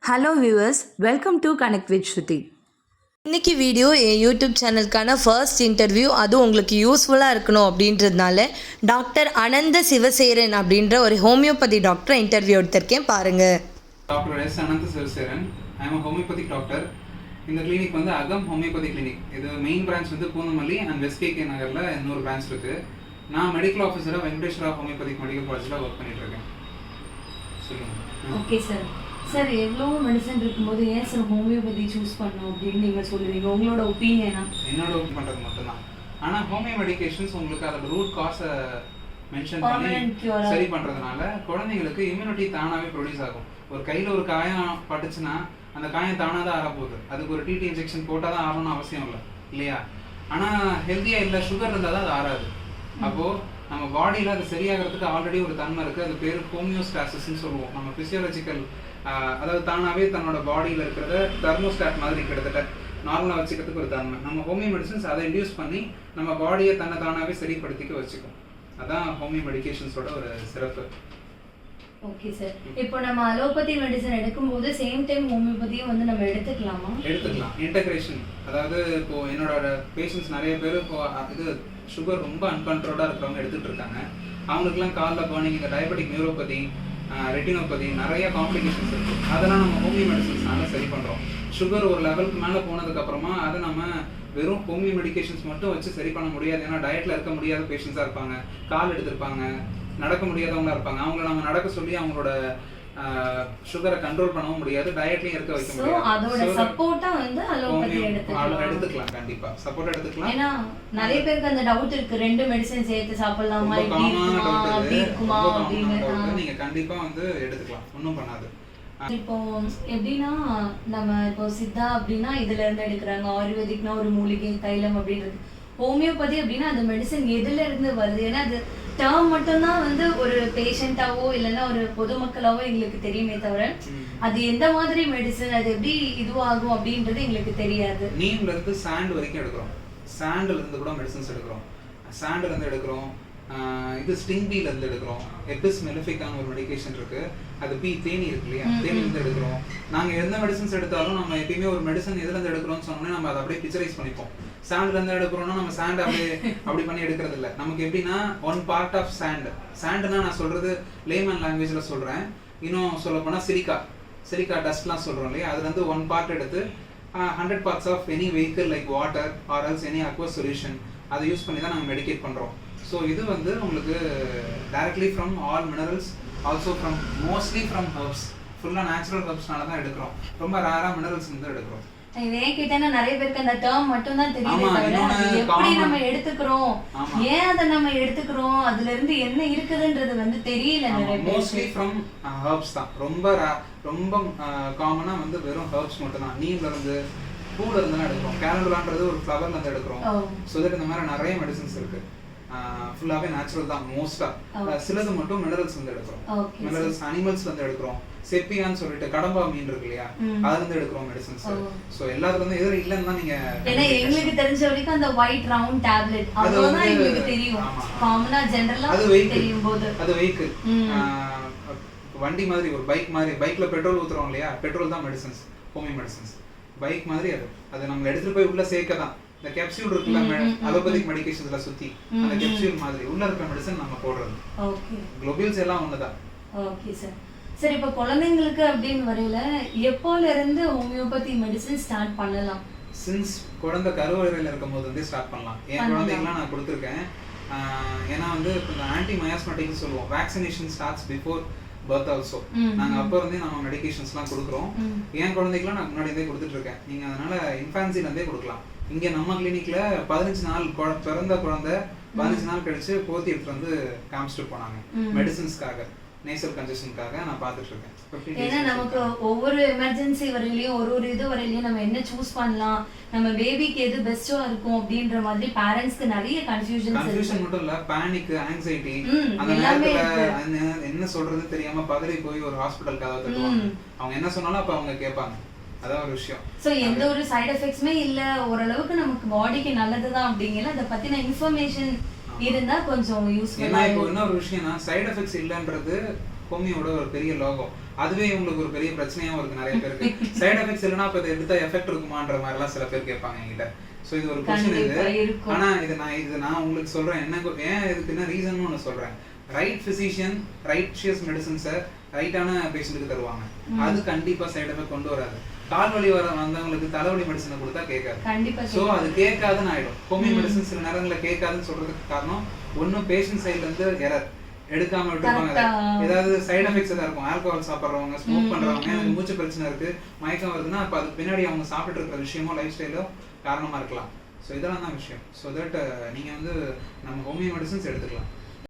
Hello viewers, welcome to connect with Shruti. இன்றைக்கி video என் YouTube சேனலுக்கான ஃபர்ஸ்ட் இன்டர்வியூ. அதுவும் உங்களுக்கு யூஸ்ஃபுல்லாக இருக்கணும் அப்படின்றதுனால டாக்டர் அனந்த சிவசேரன் அப்படின்ற ஒரு ஹோமியோபதி டாக்டரை இன்டர்வியூ எடுத்திருக்கேன், பாருங்கள். Doctor S Anantha Sivaseran. I am homeopathic doctor. இந்த கிளினிக் வந்து அகம் ஹோமியோபதி கிளினிக். இது மெயின் பிரான்ச் வந்து பூந்தமல்லி அண்ட் வெஸ்ட்கே நகரில் இன்னொரு பிரான்ச் இருக்குது. நான் மெடிக்கல் ஆஃபீஸராக வெங்கடேஸ்வரா ஹோமியோபதிக் மெடிக்கல் காலேஜில் ஒர்க் பண்ணிட்டு இருக்கேன். சொல்லுங்கள். Okay sir. சார் எவ்வளோ மெடிசன் இருக்கும்போது ஏன் சார் ஹோமியோபதி சூஸ் பண்ணணும் அப்படின்னு நீங்கள் சொல்லுவீங்க? உங்களோட ஒப்பீனியனா? என்னோட ஒப்பீனியன் பண்ணுறது மட்டும்தான். ஆனால் ஹோமியோ மெடிக்கேஷன்ஸ் உங்களுக்கு அதோட ரூட் காஸை மென்ஷன் பண்ணி சரி பண்ணுறதுனால குழந்தைங்களுக்கு இம்யூனிட்டி தானாகவே ப்ரொடியூஸ் ஆகும். ஒரு கையில் ஒரு காயம் பட்டுச்சுன்னா அந்த காயம் தானாக தான் ஆறப்போகுது. அதுக்கு ஒரு டிடி இன்ஜெக்ஷன் போட்டால் தான் ஆறணும்னு அவசியம் இல்லை இல்லையா? ஆனால் ஹெல்த்தியாக இல்லை, சுகர் இருந்தால் தான் அது ஆறாது. அப்போது நம்ம பாடியில் அது சரியாகிறதுக்கு ஆல்ரெடி ஒரு தன்மை இருக்குது. அது பேர் ஹோமியோஸ்டாசிஸ்ன்னு சொல்லுவோம். நம்ம ஃபிசியாலஜிக்கல், அதாவது தானாகவே தன்னோட பாடியில் இருக்கிறத தெர்மோஸ்டாட் மாதிரி கிட்டத்தட்ட நார்மலாக வச்சுக்கிறதுக்கு ஒரு தன்மை. நம்ம ஹோமியோ மெடிசன்ஸ் அதை இன்டியூஸ் பண்ணி நம்ம பாடியை தன்னை தானாகவே சரிப்படுத்திக்க வச்சுக்கும். அதான் ஹோமியோ மெடிக்கேஷன்ஸோட ஒரு சிறப்பு. Okay sir. இப்போ நம்ம அலோபதி மெடிசன் எடுக்கும்போது சேம் டைம் ஹோமியோபதியும் வந்து நம்ம எடுத்துக்கலாமா? எடுத்துக்கலாம். இன்டகிரேஷன், அதாவது இப்போ என்னோட பேஷண்ட்ஸ் நிறைய பேர் இப்போ இது சுகர் ரொம்ப அன்கண்ட்ரோலாக இருக்கிறவங்க எடுத்துகிட்டு இருக்காங்க. அவங்களுக்குலாம் காலில் பர்னிங், இந்த டயபெட்டிக் நியூரோபதி, ரெட்டினோபதி, நிறைய காம்ப்ளிகேஷன்ஸ் இருக்குது. அதெல்லாம் நம்ம ஹோமியோ மெடிசன்ஸ்னால சரி பண்ணுறோம். சுகர் ஒரு லெவலுக்கு மேலே போனதுக்கப்புறமா அதை நம்ம வெறும் ஹோமியோ மெடிக்கேஷன்ஸ் மட்டும் வச்சு சரி பண்ண முடியாது. ஏன்னா டயட்டில் இருக்க முடியாத பேஷண்ட்ஸாக இருப்பாங்க, கால் எடுத்திருப்பாங்க, நடக்க முடியாதவங்களா இருப்பாங்க. அவங்கள நம்ம நடக்க சொல்லி அவங்களோட சுகரை கண்ட்ரோல் பண்ணவும் முடியாது, டயட்லயும் இருக்க வைக்க முடியாது. அதோட சப்போர்ட்டா வந்து அலோபதி எடுத்துக்கலாம். கண்டிப்பா சப்போர்ட் எடுத்துக்கலாம். ஏன்னா நிறைய பேருக்கு அந்த டவுட் இருக்கு, ரெண்டு மெடிசன் சேர்த்து சாப்பிடலாமா, நீங்க கண்டிப்பா வந்து எடுத்துக்கலாம், ஒன்றும் பண்ணாது. இப்போ எப்படின்னா நம்ம இப்போ சித்தா அப்படின்னா இதுல இருந்து எடுக்கிறாங்க, ஆயுர்வேதிக்னா ஒரு மூலிகை தைலம் அப்படின்றது. ஹோமியோபதி அப்படின்னா அந்த மெடிசன் எதுல இருந்து வருது? ஏன்னா அது டேர்ம் மட்டும்தான் வந்து ஒரு பேஷண்டாவோ இல்லைன்னா ஒரு பொதுமக்களாவோ எங்களுக்கு தெரியுமே தவிர அது எந்த மாதிரி மெடிசன், அது எப்படி இதுவாகும் அப்படின்றது எங்களுக்கு தெரியாது. நீம்ல இருந்து சாண்ட் வரைக்கும் எடுக்கிறோம். சாண்ட்ல இருந்து கூட மெடிசன்ஸ் எடுக்கிறோம். சாண்ட்ல இருந்து எடுக்கிறோம். இது ஸ்டிங் பீல இருந்து எடுக்கிறோம். எபிஸ் மெலிஃபிக்கான ஒரு மெடிகேஷன் இருக்கு, அது பி தேனி இருக்கு இல்லையா, தேனி இருந்து எடுக்கிறோம். நாங்க எந்த மெடிசன்ஸ் எடுத்தாலும் நம்ம எப்பயுமே ஒரு மெடிசன் எதுல இருந்து எடுக்கிறோம்னு சொன்னோம்னா நம்ம அதை அப்படியே பிக்சரைஸ் பண்ணிப்போம். சாண்ட்ல இருந்து எடுக்கிறோம்னா நம்ம சாண்ட் அப்படியே அப்படி பண்ணி எடுக்கிறது இல்லை. நமக்கு எப்படின்னா ஒன் பார்ட் ஆஃப் சாண்ட்னா நான் சொல்றது லேமன் லாங்குவேஜ்ல சொல்றேன். இன்னும் சொல்ல போனா சிலிக்கா டஸ்ட்லாம் சொல்றோம் இல்லையா, அதுல இருந்து ஒன் பார்ட் எடுத்து 100 parts of any vehicle like water or else any aqueous solution அதை யூஸ் பண்ணி தான் நாங்கள் மெடிகேட் பண்றோம். ஸோ இது வந்து உங்களுக்கு directly from all minerals, also from mostly from herbs, ஃபுல்லாக நேச்சுரல் ஹர்ப்ஸ்னால தான் எடுக்கிறோம். ரொம்ப ரேராக மினரல்ஸ் வந்து எடுக்கிறோம். ஏன் கேட்டேன்னா நிறைய பேருக்கு அந்த டேர்ம் மட்டும் தான் தெரியும், எப்படி நம்ம எடுத்துக்கிறோம், ஏன் அதை நம்ம எடுத்துக்கிறோம், அதுல இருந்து என்ன இருக்குதுன்றது வந்து தெரியல. மோஸ்ட்லி ஃப்ரம் ஹர்ப்ஸ் தான். ரொம்ப காமனா வந்து வெறும் ஹர்ப்ஸ் மட்டும் தான். நீம்ல இருந்து, பூல இருந்து எடுக்கிறோம். கேலண்டுலான்றது ஒரு ஃப்ளவர்ல இருந்து எடுக்கிறோம். ஸோ தட் இந்த மாதிரி நிறைய மெடிசன்ஸ் இருக்கு. ஃபுல்லாவே நேச்சுரல் தான் மோஸ்டா. சிலது மட்டும் மினரல்ஸ் வந்து எடுக்கிறோம். மினரல்ஸ் அனிமல்ஸ் வந்து எடுக்கிறோம். செப்பியான்னு சொல்லிட்டு கடம்பா மீன் இருக்கு இல்லையா, அதுல இருந்து எடுக்கிறோம் மெடிசன்ஸ். சோ எல்லாத்துல இருந்து எதுவும் இல்லன்னு தான் நீங்க. ஏன்னா எங்களுக்கு தெரிஞ்ச வரைக்கும் அந்த ஒயிட் ரவுண்ட் டேப்லெட் அதுதான் எங்களுக்கு தெரியும். காமனா ஜெனரலா அது தெரியும் போது அது வெஹிக்கிள் வண்டி மாதிரி, ஒரு பைக் மாதிரி. பைக்ல பெட்ரோல் ஊத்துறோம் இல்லையா, பெட்ரோல் தான் மெடிசன்ஸ், ஹோமியோ மெடிசன்ஸ். பைக் மாதிரி அது நம்ம எடுத்துட்டு போய் உள்ள சேர்க்க தான். இந்த கேப்சூல் இருக்குல்ல அலோபதிக் மெடிகேஷன்ஸ்ல சுத்தி, அந்த கேப்சூல் மாதிரி உள்ள இருக்க மெடிசன் நம்ம போடுறது. ஓகே, குளோபியல்ஸ் எல்லாம் ஒண்ணுதான். Okay sir. சரி, இப்போ குழந்தைங்களுக்கு அப்படின்னு வரையில எப்போல இருந்து ஹோமியோபதி மெடிசன் ஸ்டார்ட் பண்ணலாம்? சின்ஸ் குழந்தை கருவறையில இருக்கும் போது வந்து ஸ்டார்ட் பண்ணலாம். என் குழந்தைங்கலாம் நான் கொடுத்துருக்கேன். ஏன்னா வந்து இந்த ஆன்டி மயாஸ்மெட்டிக்னு சொல்லுவோம், vaccination starts before birth also. நாங்க அப்போ இருந்தே நம்ம மெடிகேஷன்ஸ்லாம் கொடுக்குறோம். என் குழந்தைக்குலாம் நான் முன்னாடியே கொடுத்துட்டு இருக்கேன். நீங்க அதனால இன்ஃபான்சில இருந்தே கொடுக்கலாம். இங்க நம்ம கிளினிக்ல 15 நாள் பிறந்த குழந்தை 15 நாள் கழிச்சு போத்தி எடுத்து வந்து காமிச்சிட்டு போனாங்க மெடிசன்ஸ்க்காக, நேசல் கன்ஜஷனுக்காக. நான் பார்த்துட்டு இருக்கேன். ஏன்னா நமக்கு ஒவ்வொரு எமர்ஜென்சி வரையிலையும் ஒரு இது வரையிலையும் நம்ம என்ன சூஸ் பண்ணலாம், நம்ம பேபிக்கு எது பெஸ்டா இருக்கும் அப்படின்ற மாதிரி பேரண்ட்ஸ்க்கு நிறைய கன்ஃபியூஷன் மட்டும் இல்ல, பேனிக், ஆங்ஸைட்டி, அந்த நேரத்துல என்ன சொல்றது தெரியாம பதறி போய் ஒரு ஹாஸ்பிடல் கதவை தட்டுவாங்க. அவங்க என்ன சொன்னாலும் அப்ப அவங்க கேட்பாங்க. அதான் ஒரு விஷயம். சோ எந்த ஒரு சைடு எஃபெக்ட்ஸ்மே இல்ல, ஓரளவுக்கு நமக்கு பாடிக்கு நல்லதுதான் அப்படிங்கல அத பத்தின இன்ஃபர்மேஷன் இருந்தா கொஞ்சம் யூஸ்ஃபுல்லா. ஏன்னா இப்போ இன்னொரு விஷயம்னா சைடு எஃபெக்ட்ஸ் இல்லன்றது ஹோமியோட ஒரு பெரிய லோகம். அதுவே உங்களுக்கு ஒரு பெரிய பிரச்சனையாவும் இருக்கு நிறைய பேருக்கு. சைடு எஃபெக்ட்ஸ் இல்லைன்னா அப்ப இதை எடுத்தா எஃபெக்ட் இருக்குமான்ற மாதிரி எல்லாம் சில பேர் கேட்பாங்க என்கிட்ட. ஸோ இது ஒரு கொஸ்டின் இது. ஆனா இது நான் உங்களுக்கு சொல்றேன் என்ன ஏன் இதுக்கு என்ன ரீசன் ஒன்று சொல்றேன். ரைட் பிசிஷியன் ரைட்ஷியஸ் மெடிசன்ஸை ரைட்டான பேஷண்ட்டுக்கு தருவாங்க. அது கண்டிப்பா சைடு எஃபெக்ட் கொண்டு வராது. கால் வலி வந்தவங்களுக்கு தலைவலி மெடிசனை கொடுத்தா கேட்காது. ஸோ அது கேட்காதுன்னு ஆயிடும். ஹோமியோ மெடிசன் சில நேரங்களில் கேட்காதுன்னு சொல்றதுக்கு காரணம் ஒன்னும் பேஷண்ட் சைட்ல இருந்து எரர் எடுக்காம விட்டுருப்பாங்க. ஏதாவது சைடு எஃபெக்ட்ஸ் எதாவது இருக்கும். ஆல்கஹால் சாப்பிட்றவங்க, ஸ்மோக் பண்றவங்க, எனக்கு மூச்சு பிரச்சனை இருக்கு, மயக்கம் வருதுன்னா அப்ப அதுக்கு பின்னாடி அவங்க சாப்பிட்டு இருக்கிற விஷயமோ லைஃப் ஸ்டைலோ காரணமா இருக்கலாம். ஸோ இதெல்லாம் தான் விஷயம். ஸோ தட் நீங்க வந்து நம்ம ஹோமியோ மெடிசன்ஸ் எடுத்துக்கலாம்.